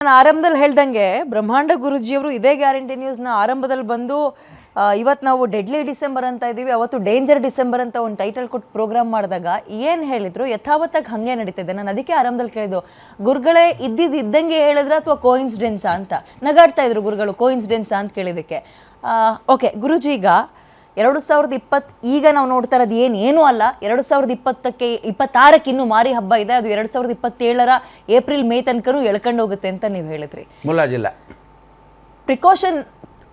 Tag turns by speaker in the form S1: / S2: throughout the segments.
S1: ನಾನು ಆರಂಭದಲ್ಲಿ ಹೇಳ್ದಂಗೆ ಬ್ರಹ್ಮಾಂಡ ಗುರುಜಿಯವರು ಇದೇ ಗ್ಯಾರಂಟಿ ನ್ಯೂಸ್ನ ಆರಂಭದಲ್ಲಿ ಬಂದು ಇವತ್ತು ನಾವು ಡೆಡ್ಲಿ ಡಿಸೆಂಬರ್ ಅಂತ ಇದ್ದೀವಿ, ಅವತ್ತು ಡೇಂಜರ್ ಡಿಸೆಂಬರ್ ಅಂತ ಒಂದು ಟೈಟಲ್ ಕೊಟ್ಟು ಪ್ರೋಗ್ರಾಮ್ ಮಾಡಿದಾಗ ಏನು ಹೇಳಿದ್ರು ಯಥಾವತ್ತಾಗಿ ಹಾಗೆ ನಡೀತಿದೆ. ನಾನು ಅದಕ್ಕೆ ಆರಂಭದಲ್ಲಿ ಕೇಳಿದ್ದು, ಗುರುಗಳೇ ಇದ್ದಂಗೆ ಹೇಳಿದ್ರೆ ಅಥವಾ ಕೋಇನ್ಸಿಡೆನ್ಸಾ ಅಂತ ನಗಾಡ್ತಾ ಇದ್ರು ಗುರುಗಳು. ಕೋಇನ್ಸಿಡೆನ್ಸಾ ಅಂತ ಕೇಳಿದ್ದಕ್ಕೆ ಓಕೆ ಗುರುಜಿ, ಈಗ 2020 ಈಗ ನಾವು ನೋಡ್ತಾ ಇರೋದು ಏನೂ ಅಲ್ಲ. 2026ಕ್ಕೆ ಇನ್ನೂ ಮಾರಿ ಹಬ್ಬ ಇದೆ. ಅದು 2027 ಏಪ್ರಿಲ್ ಮೇ ತನಕನೂ ಎಳ್ಕೊಂಡು ಹೋಗುತ್ತೆ ಅಂತ ನೀವು ಹೇಳಿದ್ರಿ.
S2: ಮುಲಾಜಿಲ್ಲ,
S1: ಪ್ರಿಕಾಷನ್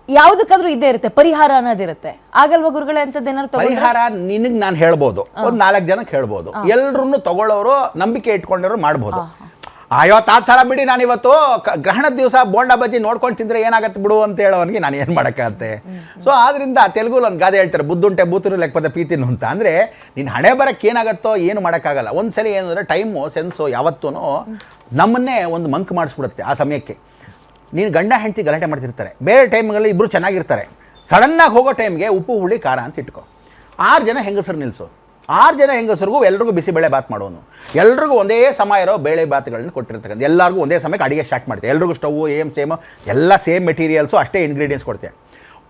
S1: ಯಾವುದಕ್ಕಾದ್ರೂ ಇದ್ದೇ ಇರುತ್ತೆ, ಪರಿಹಾರ ಅನ್ನೋದಿರುತ್ತೆ. ಆಗಲ್ವಾ ಗುರುಗಳೇ ಅಂತದ್ದೇನಾದ್ರು
S2: ಪರಿಹಾರ ನಿನಗೆ ನಾನು ಹೇಳ್ಬೋದು, ಒಂದು 4 ಜನಕ್ಕೆ ಹೇಳ್ಬೋದು. ಎಲ್ಲರೂ ತಗೊಳ್ಳೋರು ನಂಬಿಕೆ ಇಟ್ಕೊಂಡಿರೋರು ಮಾಡ್ಬೋದು. 56 ಸಲ ಬಿಡಿ, ನಾನು ಇವತ್ತು ಗ್ರಹಣದ ದಿವಸ ಬೋಂಡಾ ಬಜ್ಜಿ ನೋಡ್ಕೊಂಡು ತಿಂದರೆ ಏನಾಗತ್ತೆ ಬಿಡು ಅಂತ ಹೇಳೋವನಿಗೆ ನಾನು ಏನು ಮಾಡೋಕ್ಕಾಗತ್ತೆ. ಸೊ ಆದ್ದರಿಂದ ತೆಲುಗು ಒಂದು ಗಾದೆ ಹೇಳ್ತಾರೆ, ಬುದ್ಧುಂಟೆ ಬೂತರು ಲೆಕ್ಕಪದ ಪ್ರೀತಿನು ಅಂತ. ಅಂದರೆ ನೀನು ಹಣೆ ಬರಕ್ಕೆ ಏನಾಗುತ್ತೋ ಏನು ಮಾಡೋಕ್ಕಾಗಲ್ಲ. ಒಂದು ಸಲ ಏನಂದರೆ ಟೈಮು ಸೆನ್ಸು ಯಾವತ್ತೂ ನಮ್ಮನ್ನೇ ಒಂದು ಮಂಕ್ ಮಾಡಿಸ್ಬಿಡುತ್ತೆ. ಆ ಸಮಯಕ್ಕೆ ನೀನು ಗಂಡ ಹೆಂಡತಿ ಗಲಾಟೆ ಮಾಡ್ತಿರ್ತಾರೆ, ಬೇರೆ ಟೈಮ್ಗಳಲ್ಲಿ ಇಬ್ಬರು ಚೆನ್ನಾಗಿರ್ತಾರೆ. ಸಡನ್ನಾಗಿ ಹೋಗೋ ಟೈಮ್ಗೆ ಉಪ್ಪು ಹುಳಿ ಖಾರ ಅಂತ ಇಟ್ಕೊ. 6 ಜನ ಹೆಂಗಸರು ನಿಲ್ಲಿಸು. 6 ಜನ ಹೆಂಗಸರಿಗೂ ಎಲ್ರಿಗೂ ಬಿಸಿಬೇಳೆ ಬಾತ್ ಮಾಡೋನು, ಎಲ್ರಿಗೂ ಒಂದೇ ಸಮ ಇರೋ ಬೇಳೆ ಬಾತ್ಗಳನ್ನ ಕೊಟ್ಟಿರ್ತಕ್ಕಂಥ, ಎಲ್ಲರಿಗೂ ಒಂದೇ ಸಮಯಕ್ಕೆ ಅಡುಗೆ ಸ್ಟಾರ್ಟ್ ಮಾಡ್ತೀವಿ. ಎಲ್ರಿಗೂ ಸ್ಟವ್ ಸೇಮ್ ಎಲ್ಲ ಸೇಮ್ ಮೆಟೀರಿಯಲ್ಸು, ಅಷ್ಟೇ ಇಂಗ್ರೀಡಿಯೆಂಟ್ಸ್ ಕೊಡ್ತೇವೆ.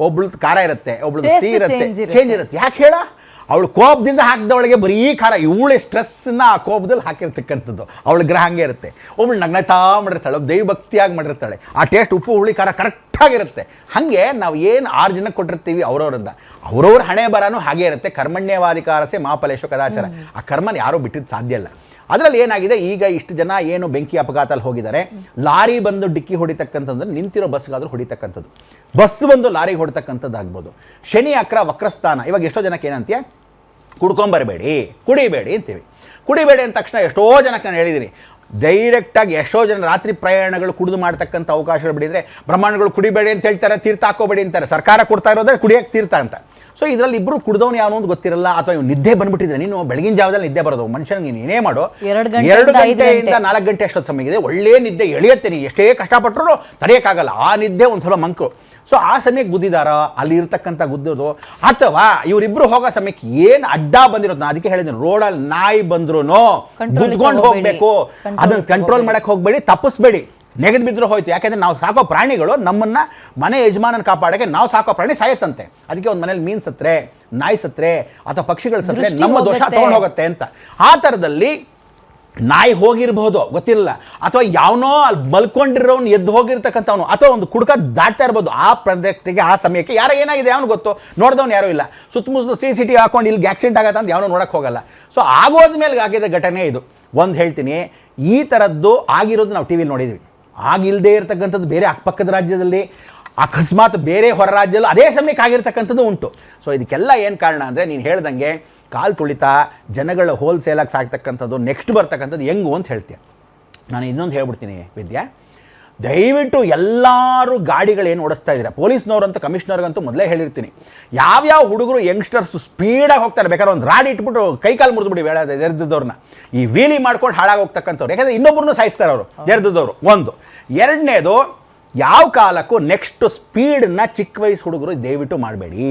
S2: ಒಬ್ಳದ್ದು ಖಾರ ಇರುತ್ತೆ, ಒಬ್ಳದ್ದು ಸಿಹಿ ಇರುತ್ತೆ, ಚೇಂಜ್ ಇರುತ್ತೆ. ಯಾಕೆ ಹೇಳ? ಅವಳು ಕೋಪದಿಂದ ಹಾಕಿದವಳಿಗೆ ಬರೀ ಖಾರ, ಇವಳೆ ಸ್ಟ್ರೆಸ್ನ ಆ ಕೋಪದಲ್ಲಿ ಹಾಕಿರ್ತಕ್ಕಂಥದ್ದು. ಅವಳ ಗ್ರಹ ಹಂಗೆ ಇರುತ್ತೆ. ಒಬ್ಳು ನಗ್ನತಾ ಮಾಡಿರ್ತಾಳೆ, ದೈವಭಕ್ತಿಯಾಗಿ ಮಾಡಿರ್ತಾಳೆ. ಆ ಟೇಸ್ಟ್ ಉಪ್ಪು ಹುಳಿ ಖಾರ ಕರೆಕ್ಟಾಗಿರುತ್ತೆ. ಹಾಗೆ ನಾವು ಏನು 6 ಜನಕ್ಕೆ ಕೊಟ್ಟಿರ್ತೀವಿ ಅವರವರಿಂದ, ಅವ್ರವ್ರ ಹಣೆ ಬರನೂ ಹಾಗೆ ಇರುತ್ತೆ. ಕರ್ಮಣ್ಯವಾಧಿಕಾರಸೆ ಮಾಫಲೇಶು ಕದಾಚಾರ. ಆ ಕರ್ಮನ ಯಾರೂ ಬಿಟ್ಟಿದ್ದು ಸಾಧ್ಯ ಇಲ್ಲ. ಅದರಲ್ಲಿ ಏನಾಗಿದೆ, ಈಗ ಇಷ್ಟು ಜನ ಏನು ಬೆಂಕಿ ಅಪಘಾತದಲ್ಲಿ ಹೋಗಿದ್ದಾರೆ, ಲಾರಿ ಬಂದು ಡಿಕ್ಕಿ ಹೊಡಿತಕ್ಕಂಥದ್ದು, ನಿಂತಿರೋ ಬಸ್ಗಾದ್ರೂ ಹೊಡಿತಕ್ಕಂಥದ್ದು, ಬಸ್ ಬಂದು ಲಾರಿಗೆ ಹೊಡಿತಕ್ಕಂಥದ್ದು ಆಗ್ಬೋದು. ಶನಿ ಅಕ್ರ ವಕ್ರಸ್ಥಾನ. ಇವಾಗ ಎಷ್ಟೋ ಜನಕ್ಕೆ ಏನಂತೀಯ, ಕುಡ್ಕೊಂಬರಬೇಡಿ, ಕುಡಿಬೇಡಿ ಅಂತೀವಿ. ಕುಡಿಬೇಡಿ ಅಂದ ತಕ್ಷಣ ಎಷ್ಟೋ ಜನಕ್ಕೆ ನಾನು ಹೇಳಿದ್ದೀನಿ, ಡೈರೆಕ್ಟಾಗಿ ಎಷ್ಟೋ ಜನ ರಾತ್ರಿ ಪ್ರಯಾಣಗಳು ಕುಡಿದು ಮಾಡ್ತಕ್ಕಂಥ ಅವಕಾಶಗಳು ಬಿಡಿದ್ರೆ, ಬ್ರಹ್ಮಾಂಡಗಳು ಕುಡಿಬೇಡಿ ಅಂತ ಹೇಳ್ತಾರೆ, ತೀರ್ಥ ಹಾಕೋಬೇಡಿ ಅಂತಾರೆ. ಸರ್ಕಾರ ಕೊಡ್ತಾ ಇರೋದೇ ಕುಡಿಯೋಕ್ಕೆ ತೀರ್ಥ ಅಂತ. ಸೊ ಇದರಲ್ಲಿ ಇಬ್ಬರು ಕುಡ್ದವನು ಯಾವನು ಅಂತ ಗೊತ್ತಿರಲ್ಲ, ಅಥವಾ ಇವ್ನು ನಿದ್ದೆ ಬಂದ್ಬಿಟ್ಟಿದ್ರೆ, ನೀನು ಬೆಳಗಿನ ಜಾವದಲ್ಲಿ ನಿದ್ದೆ ಬರೋದು ಮನುಷ್ಯನಿಗೆ. ನೀನು ಏನೇ ಮಾಡು, 2 ಗಂಟೆಯಿಂದ 4 ಗಂಟೆ ಅಷ್ಟೊತ್ತು ಸಮಯ ಇದೆ, ಒಳ್ಳೆ ನಿದ್ದೆ ಎಳೆಯುತ್ತೆ. ನೀನು ಎಷ್ಟೇ ಕಷ್ಟಪಟ್ಟರು ತಡೆಯೋಕ್ಕಾಗಲ್ಲ ಆ ನಿದ್ದೆ. ಒಂದು ಸಲ ಮಂಕು. ಸೊ ಆ ಸಮಯಕ್ಕೆ ಗುದ್ದಿದಾರ, ಅಲ್ಲಿ ಇರ್ತಕ್ಕಂಥ ಗುದ್ದೋದು, ಅಥವಾ ಇವರಿಬ್ಬರು ಹೋಗೋ ಸಮಯಕ್ಕೆ ಏನು ಅಡ್ಡ ಬಂದಿರೋದು. ನಾನು ಅದಕ್ಕೆ ಹೇಳಿದ್ದೀನಿ, ರೋಡಲ್ಲಿ ನಾಯಿ ಬಂದ್ರು ಗುದ್ಕೊಂಡು ಹೋಗಬೇಕು, ಅದನ್ನು ಕಂಟ್ರೋಲ್ ಮಾಡಕ್ಕೆ ಹೋಗಬೇಡಿ, ತಪ್ಪಿಸ್ಬೇಡಿ. ನೆಗೆದು ಬಿದ್ದರೂ ಹೋಯ್ತು. ಯಾಕೆಂದರೆ ನಾವು ಸಾಕೋ ಪ್ರಾಣಿಗಳು ನಮ್ಮನ್ನು, ಮನೆ ಯಜಮಾನನ ಕಾಪಾಡೋಕ್ಕೆ ನಾವು ಸಾಕೋ ಪ್ರಾಣಿ ಸಾಯತ್ತಂತೆ. ಅದಕ್ಕೆ ಒಂದು ಮನೇಲಿ ಮೀನು ಸತ್ರೆ, ನಾಯಿ ಸತ್ರೆ, ಅಥವಾ ಪಕ್ಷಿಗಳು ಸತ್ರೆ ನಮ್ಮ ದೋಷ ತೊಗೊಂಡು ಹೋಗುತ್ತೆ ಅಂತ. ಆ ಥರದಲ್ಲಿ ನಾಯಿ ಹೋಗಿರ್ಬೋದು, ಗೊತ್ತಿರಲ್ಲ, ಅಥವಾ ಯಾವನೋ ಅಲ್ಲಿ ಮಲ್ಕೊಂಡಿರೋನು ಎದ್ದು ಹೋಗಿರ್ತಕ್ಕಂಥವನು, ಅಥವಾ ಒಂದು ಕುಡ್ಕ ದಾಟ್ತಾ ಇರ್ಬೋದು ಆ ಪ್ರಾಜೆಕ್ಟಿಗೆ, ಆ ಸಮಯಕ್ಕೆ. ಯಾರೋ ಏನಾಗಿದೆ ಅವನು ಗೊತ್ತು, ನೋಡಿದವನು ಯಾರೂ ಇಲ್ಲ. ಸುತ್ತಮುತ್ತ CCTV ಹಾಕೊಂಡು ಇಲ್ಲಿ ಆಕ್ಸಿಡೆಂಟ್ ಆಗತ್ತೆ ಅಂತ ಯಾವನೋ ನೋಡೋಕ್ಕೆ ಹೋಗಲ್ಲ. ಸೊ ಆಗೋದ್ಮೇಲೆ ಆಗಿದ್ದ ಘಟನೆ ಇದು. ಒಂದು ಹೇಳ್ತೀನಿ, ಈ ಥರದ್ದು ಆಗಿರೋದು ನಾವು ಟಿ ವಿಲಿ ನೋಡಿದ್ವಿ. ಆಗಿಲ್ಲದೆ ಇರತಕ್ಕಂಥದ್ದು ಬೇರೆ ಅಕ್ಕಪಕ್ಕದ ರಾಜ್ಯದಲ್ಲಿ, ಅಕಸ್ಮಾತ್ ಬೇರೆ ಹೊರ ರಾಜ್ಯದಲ್ಲೂ ಅದೇ ಸಮಯಕ್ಕೆ ಆಗಿರ್ತಕ್ಕಂಥದ್ದು ಉಂಟು. ಸೊ ಇದಕ್ಕೆಲ್ಲ ಏನು ಕಾರಣ ಅಂದರೆ, ನೀನು ಹೇಳ್ದಂಗೆ ಕಾಲು ತುಳಿತ, ಜನಗಳ ಹೋಲ್ಸೇಲಾಗಿ ಸಾಕ್ತಕ್ಕಂಥದ್ದು, ನೆಕ್ಸ್ಟ್ ಬರ್ತಕ್ಕಂಥದ್ದು ಹೆಂಗು ಅಂತ ಹೇಳ್ತೀಯ. ನಾನು ಇನ್ನೊಂದು ಹೇಳ್ಬಿಡ್ತೀನಿ ವಿದ್ಯಾ, ದಯವಿಟ್ಟು ಎಲ್ಲರೂ ಗಾಡಿಗಳೇನು ಓಡಿಸ್ತಾ ಇದ್ದೀರಾ, ಪೊಲೀಸ್ನವ್ರಂತೂ ಕಮಿಷನರ್ಗಂತೂ ಮೊದಲೇ ಹೇಳಿರ್ತೀನಿ, ಯಾವ್ಯಾವ ಹುಡುಗರು ಯಂಗ್ಸ್ಟರ್ಸು ಸ್ಪೀಡಾಗಿ ಹೋಗ್ತಾರೆ, ಬೇಕಾದ್ರೆ ಒಂದು ರಾಡ್ ಇಟ್ಬಿಟ್ಟು ಕೈಕಾಲು ಮುರಿದ್ಬಿಡಿ ಎರ್ದದವ್ರನ್ನ, ಈ ವೀಲಿ ಮಾಡ್ಕೊಂಡು ಹಾಳಾಗಿ ಹೋಗ್ತಕ್ಕಂಥವ್ರು. ಯಾಕಂದರೆ ಇನ್ನೊಬ್ಬರನ್ನೂ ಸಾಯಿಸ್ತಾರೆ ಅವರು ಎರ್ದದವರು. ಒಂದು. ಎರಡನೇದು, ಯಾವ ಕಾಲಕ್ಕೂ ನೆಕ್ಸ್ಟ್ ಸ್ಪೀಡನ್ನ ಚಿಕ್ಕ ವಯಸ್ಸು ಹುಡುಗರು ದಯವಿಟ್ಟು ಮಾಡಬೇಡಿ.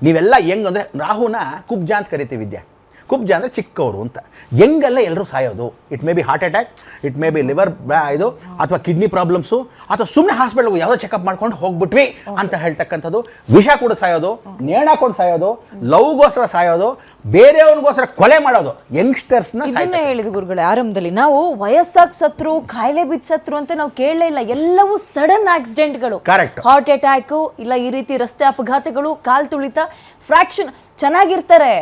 S2: ನೀವೆಲ್ಲ ಹೆಂಗಂದರೆ, ರಾಹುನ ಕುಬ್ಜ ಅಂತ ಕರಿತೀವಿ ವಿದ್ಯಾ. ಕುಬ್ಜ ಅಂದರೆ ಚಿಕ್ಕವರು ಅಂತ. ಹೆಂಗೆಲ್ಲ ಎಲ್ಲರೂ ಸಾಯೋದು. It may be heart attack, it may be liver ಇದು, ಅಥವಾ ಕಿಡ್ನಿ ಪ್ರಾಬ್ಲಮ್ಸು, ಅಥವಾ ಸುಮ್ಮನೆ ಹಾಸ್ಪಿಟಲ್ಗೆ ಯಾವುದೋ ಚೆಕಪ್ ಮಾಡ್ಕೊಂಡು ಹೋಗ್ಬಿಟ್ವಿ ಅಂತ ಹೇಳ್ತಕ್ಕಂಥದ್ದು, ವಿಷ ಕೂಡ ಸಾಯೋದು, ನೇಣಾಕೊಂಡು ಸಾಯೋದು, ಲವ್ಗೋಸ್ಕರ ಸಾಯೋದು, ಬೇರೆಯವ್ರಿಗೋಸ್ಕರ ಕೊಲೆ ಮಾಡೋದು, ಯಂಗ್ಸ್ಟರ್ಸ್ನ
S1: ಇದನ್ನೇ ಹೇಳಿದ ಗುರುಗಳೇ ಆರಂಭದಲ್ಲಿ. ನಾವು ವಯಸ್ಸಾಗಿ ಸತ್ರು, ಕಾಯಿಲೆ ಬಿದ್ದು ಸತ್ರು ಅಂತ ನಾವು ಕೇಳಲೇ ಇಲ್ಲ. ಎಲ್ಲವೂ ಸಡನ್ ಆಕ್ಸಿಡೆಂಟ್ಗಳು,
S2: ಕರೆಕ್ಟ್.
S1: ಹಾರ್ಟ್ ಅಟ್ಯಾಕು, ಇಲ್ಲ ಈ ರೀತಿ ರಸ್ತೆ ಅಪಘಾತಗಳು, ಕಾಲು ತುಳಿತ, ಫ್ರಾಕ್ಷನ್. ಚೆನ್ನಾಗಿರ್ತಾರೆ,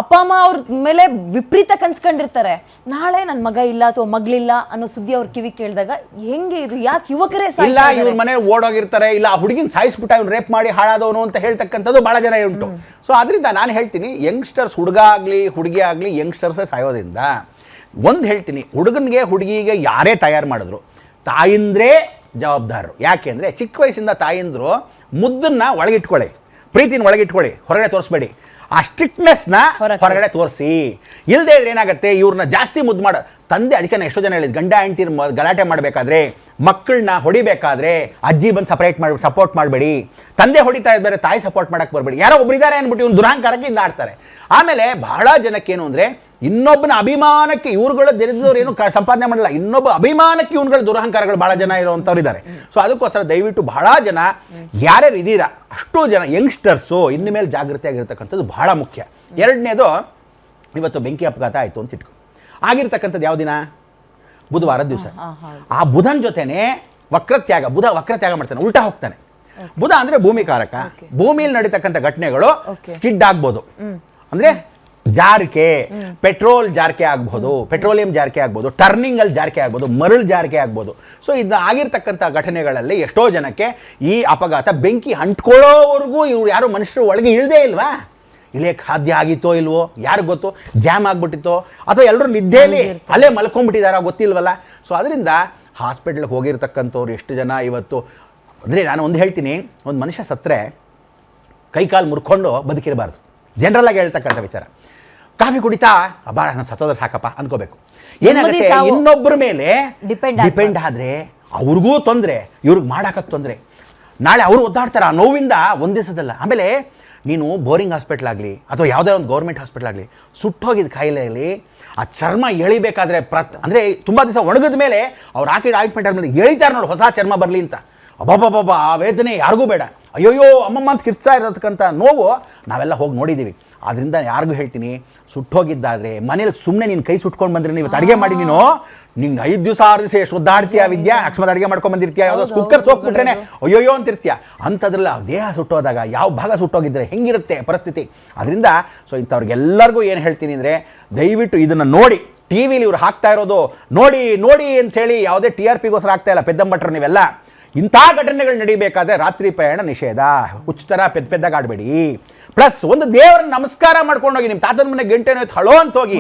S1: ಅಪ್ಪ ಅಮ್ಮ ಅವ್ರ ಮೇಲೆ ವಿಪರೀತ ಕನ್ಸ್ಕೊಂಡಿರ್ತಾರೆ, ನಾಳೆ ನನ್ನ ಮಗ ಇಲ್ಲ ಅಥವಾ ಮಗಳಿಲ್ಲ ಅನ್ನೋ ಸುದ್ದಿ ಅವ್ರ ಕಿವಿ ಕೇಳಿದಾಗ ಹೆಂಗೆ ಇದು, ಯಾಕೆ ಯುವಕರೇ
S2: ಇಲ್ಲ ಇವ್ರ ಮನೆ ಓಡೋಗಿರ್ತಾರೆ, ಇಲ್ಲ ಆ ಹುಡುಗಿನ ಸಾಯಿಸ್ಬಿಟ್ಟ, ಇವ್ನು ರೇಪ್ ಮಾಡಿ ಹಾಳಾದವನು ಅಂತ ಹೇಳ್ತಕ್ಕಂಥದ್ದು ಭಾಳ ಜನ ಉಂಟು. ಸೊ ಅದರಿಂದ ನಾನು ಹೇಳ್ತೀನಿ, ಯಂಗ್ಸ್ಟರ್ಸ್, ಹುಡುಗ ಆಗಲಿ ಹುಡುಗಿ ಆಗಲಿ, ಯಂಗ್ಸ್ಟರ್ಸೇ ಸಾಯೋದ್ರಿಂದ ಒಂದು ಹೇಳ್ತೀನಿ, ಹುಡುಗನಿಗೆ ಹುಡುಗಿಗೆ ಯಾರೇ ತಯಾರು ಮಾಡಿದ್ರು ತಾಯಿಂದ್ರೇ ಜವಾಬ್ದಾರರು. ಯಾಕೆ ಅಂದರೆ, ಚಿಕ್ಕ ವಯಸ್ಸಿಂದ ತಾಯಿಂದ್ರು ಮುದ್ದನ್ನು ಒಳಗಿಟ್ಕೊಳ್ಳಿ, ಪ್ರೀತಿನ ಒಳಗಿಟ್ಕೊಳ್ಳಿ, ಹೊರಗಡೆ ತೋರಿಸ್ಬೇಡಿ. ಆ ಸ್ಟ್ರಿಕ್ಟ್ನೆಸ್ನ ಹೊರಗಡೆ ತೋರಿಸಿ. ಇಲ್ಲದೇ ಇದ್ರೆ ಏನಾಗುತ್ತೆ, ಇವ್ರನ್ನ ಜಾಸ್ತಿ ಮುದ್ದು ಮಾಡೋ ತಂದೆ. ಅದಕ್ಕೆ ನಾನು ಎಷ್ಟೋ ಜನ ಹೇಳಿದ್ದು, ಗಂಡ ಹೆಂಡ್ತಿ ಗಲಾಟೆ ಮಾಡಬೇಕಾದ್ರೆ, ಮಕ್ಕಳನ್ನ ಹೊಡಿಬೇಕಾದ್ರೆ ಅಜ್ಜಿ ಬಂದು ಸಪೋರ್ಟ್ ಮಾಡಬೇಡಿ. ತಂದೆ ಹೊಡಿತಾ ಇದ್ದಾರೆ, ತಾಯಿ ಸಪೋರ್ಟ್ ಮಾಡೋಕ್ಕೆ ಬರಬೇಡಿ. ಯಾರೋ ಒಬ್ಬರಿದ್ದಾರೆ ಅಂದ್ಬಿಟ್ಟು ಇವ್ನು ದುರಹಂಕಾರಕ್ಕೆ ಇಂದ ಆಡ್ತಾರೆ. ಆಮೇಲೆ ಬಹಳ ಜನಕ್ಕೇನು ಅಂದರೆ, ಇನ್ನೊಬ್ಬನ ಅಭಿಮಾನಕ್ಕೆ ಇವ್ರುಗಳು ಜನಿಸಿದವ್ರು ಏನು ಸಂಪಾದನೆ ಮಾಡಲ್ಲ, ಇನ್ನೊಬ್ಬ ಅಭಿಮಾನಕ್ಕೆ ಇವ್ನುಗಳು ದುರಹಂಕಾರಗಳು ಭಾಳ ಜನ ಇರುವಂಥವ್ರು ಇದ್ದಾರೆ. ಸೊ ಅದಕ್ಕೋಸ್ಕರ ದಯವಿಟ್ಟು ಬಹಳ ಜನ ಯಾರ್ಯಾರು ಇದ್ದೀರಾ ಅಷ್ಟೂ ಜನ ಯಂಗ್ಸ್ಟರ್ಸು ಇನ್ನು ಮೇಲೆ ಜಾಗೃತಿ ಆಗಿರ್ತಕ್ಕಂಥದ್ದು ಬಹಳ ಮುಖ್ಯ. ಎರಡನೇದು, ಇವತ್ತು ಬೆಂಕಿ ಅಪಘಾತ ಆಯಿತು ಅಂತ ಇಟ್ಕೊ, ಆಗಿರ್ತಕ್ಕಂಥದ್ದು ಯಾವ ದಿನ? ಬುಧವಾರದ ದಿವಸ. ಆ ಬುಧನ ಜೊತೆನೆ ಬುಧ ವಕ್ರತ್ಯಾಗ ಮಾಡ್ತಾನೆ, ಉಲ್ಟಾ ಹೋಗ್ತಾನೆ. ಬುಧ ಅಂದರೆ ಭೂಮಿಕಾರಕ. ಭೂಮಿಯಲ್ಲಿ ನಡೀತಕ್ಕಂಥ ಘಟನೆಗಳು ಸ್ಕಿಡ್ ಆಗ್ಬೋದು, ಅಂದರೆ ಜಾರಿಕೆ, ಪೆಟ್ರೋಲ್ ಜಾರಿಕೆ ಆಗ್ಬೋದು, ಪೆಟ್ರೋಲಿಯಂ ಜಾರಿಕೆ ಆಗ್ಬೋದು, ಟರ್ನಿಂಗಲ್ಲಿ ಜಾರಿಕೆ ಆಗ್ಬೋದು, ಮರಳು ಜಾರಿಕೆ ಆಗ್ಬೋದು. ಸೊ ಇದು ಆಗಿರ್ತಕ್ಕಂಥ ಘಟನೆಗಳಲ್ಲಿ ಎಷ್ಟೋ ಜನಕ್ಕೆ ಈ ಅಪಘಾತ ಬೆಂಕಿ ಅಂಟ್ಕೊಳ್ಳೋವರೆಗೂ ಇವ್ರು ಯಾರು ಮನುಷ್ಯರು ಒಳಗೆ ಇಳದೇ ಇಲ್ವಾ? ಇಳಿಯಕ್ಕೆ ಸಾಧ್ಯ ಆಗಿತ್ತೋ ಇಲ್ವೋ ಯಾರಿಗೆ ಗೊತ್ತು? ಜಾಮ್ ಆಗಿಬಿಟ್ಟಿತ್ತೋ ಅಥವಾ ಎಲ್ಲರೂ ನಿದ್ದೆಯಲ್ಲಿ ಅಲ್ಲೇ ಮಲ್ಕೊಂಡ್ಬಿಟ್ಟಿದಾರ ಗೊತ್ತಿಲ್ವಲ್ಲ. ಸೊ ಅದರಿಂದ ಹಾಸ್ಪಿಟ್ಲಿಗೆ ಹೋಗಿರ್ತಕ್ಕಂಥವ್ರು ಎಷ್ಟು ಜನ ಇವತ್ತು, ಅಂದರೆ ನಾನು ಒಂದು ಹೇಳ್ತೀನಿ, ಒಂದು ಮನುಷ್ಯ ಸತ್ತರೆ ಕೈಕಾಲು ಮುರ್ಕೊಂಡು ಬದುಕಿರಬಾರ್ದು, ಜನರಲ್ಲಾಗಿ ಹೇಳ್ತಕ್ಕಂಥ ವಿಚಾರ. ಕಾಫಿ ಕುಡಿತಾ ಅಬ್ಬಾ ನಾನು ಸತ್ತೋದ್ರೆ ಸಾಕಪ್ಪ ಅನ್ಕೋಬೇಕು. ಏನಾಗುತ್ತೆ, ಇನ್ನೊಬ್ಬರ ಮೇಲೆ ಡಿಪೆಂಡ್ ಆದರೆ ಅವ್ರಿಗೂ ತೊಂದರೆ, ಇವ್ರಿಗೆ ಮಾಡೋಕ್ಕೆ ತೊಂದರೆ. ನಾಳೆ ಅವರು ಒದ್ದಾಡ್ತಾರೆ ಆ ನೋವಿಂದ ಒಂದು ದಿವಸದಲ್ಲ. ಆಮೇಲೆ ನೀನು ಬೋರಿಂಗ್ ಹಾಸ್ಪಿಟ್ಲ್ ಆಗಲಿ ಅಥವಾ ಯಾವುದೇ ಒಂದು ಗೌರ್ಮೆಂಟ್ ಹಾಸ್ಪಿಟ್ಲ್ ಆಗಲಿ, ಸುಟ್ಟೋಗಿದ್ದ ಕಾಯಿಲೆಯಲ್ಲಿ ಆ ಚರ್ಮ ಎಳಿಬೇಕಾದ್ರೆ ಅಂದರೆ ತುಂಬ ದಿವಸ ಒಣಗಿದ ಮೇಲೆ ಅವ್ರು ಹಾಕಿದ ಆಯಿಂಟ್ಮೆಂಟ್ ಆದಮೇಲೆ ಎಳಿತಾರೆ ನೋಡಿ ಹೊಸ ಚರ್ಮ ಬರಲಿ ಅಂತ. ಅಬ್ಬಬ್ಬಬ್ಬ ಆ ವೇದನೆ ಯಾರಿಗೂ ಬೇಡ. ಅಯ್ಯೋಯ್ಯೋ ಅಮ್ಮಮ್ಮ ಅಂತ ಕಿರ್ಚ್ತಾ ಇರೋದಕ್ಕಂಥ ನೋವು ನಾವೆಲ್ಲ ಹೋಗಿ ನೋಡಿದ್ದೀವಿ. ಆದ್ದರಿಂದ ಯಾರಿಗೂ ಹೇಳ್ತೀನಿ, ಸುಟ್ಟೋಗಿದ್ದಾದರೆ ಮನೇಲಿ ಸುಮ್ಮನೆ ನೀನು ಕೈ ಸುಟ್ಕೊಂಡು ಬಂದರೆ, ನೀವು ಅಡುಗೆ ಮಾಡಿ ನಿಂಗೆ 5 ದಿವಸ 6 ದಿವಸ ಎಷ್ಟು ಒದ್ದಾಡ್ತೀಯ ವಿದ್ಯಾ, ಅಕಸ್ಮಾತ್ ಅಡುಗೆ ಮಾಡ್ಕೊಂಡು ಬಂದಿರ್ತೀಯ, ಯಾವುದೋ ಕುಕ್ಕರ್ ಸೋಕ್ಬಿಟ್ರೆ ಅಯ್ಯೋಯ್ಯೋ ಅಂತಿರ್ತೀಯ. ಅಂಥದ್ರಲ್ಲ ದೇಹ ಸುಟ್ಟೋದಾಗ ಯಾವ ಭಾಗ ಸುಟ್ಟೋಗಿದ್ರೆ ಹೆಂಗಿರುತ್ತೆ ಪರಿಸ್ಥಿತಿ. ಅದರಿಂದ ಸೊ ಇಂಥವ್ರಿಗೆಲ್ಲರಿಗೂ ಏನು ಹೇಳ್ತೀನಿ ಅಂದರೆ, ದಯವಿಟ್ಟು ಇದನ್ನು ನೋಡಿ, ಟಿ ವಿಲಿ ಇವ್ರು ಹಾಕ್ತಾ ಇರೋದು ನೋಡಿ ನೋಡಿ ಅಂಥೇಳಿ ಯಾವುದೇ TRPಗೋಸ್ಕರ ಆಗ್ತಾ ಇಲ್ಲ ಪೆದ್ದಂಬಟ್ರು ನೀವೆಲ್ಲ. ಇಂಥ ಘಟನೆಗಳು ನಡೀಬೇಕಾದ್ರೆ ರಾತ್ರಿ ಪ್ರಯಾಣ ನಿಷೇಧ, ಉಚಿತರ ಪೆದ್ದಾಗಿ ಆಡಬೇಡಿ. ಪ್ಲಸ್ ಒಂದು ದೇವರನ್ನ ನಮಸ್ಕಾರ ಮಾಡ್ಕೊಂಡೋಗಿ, ನಿಮ್ಮ ತಾತನ ಮನೆ ಗಂಟೆನೋ ಹಳೋ ಅಂತ ಹೋಗಿ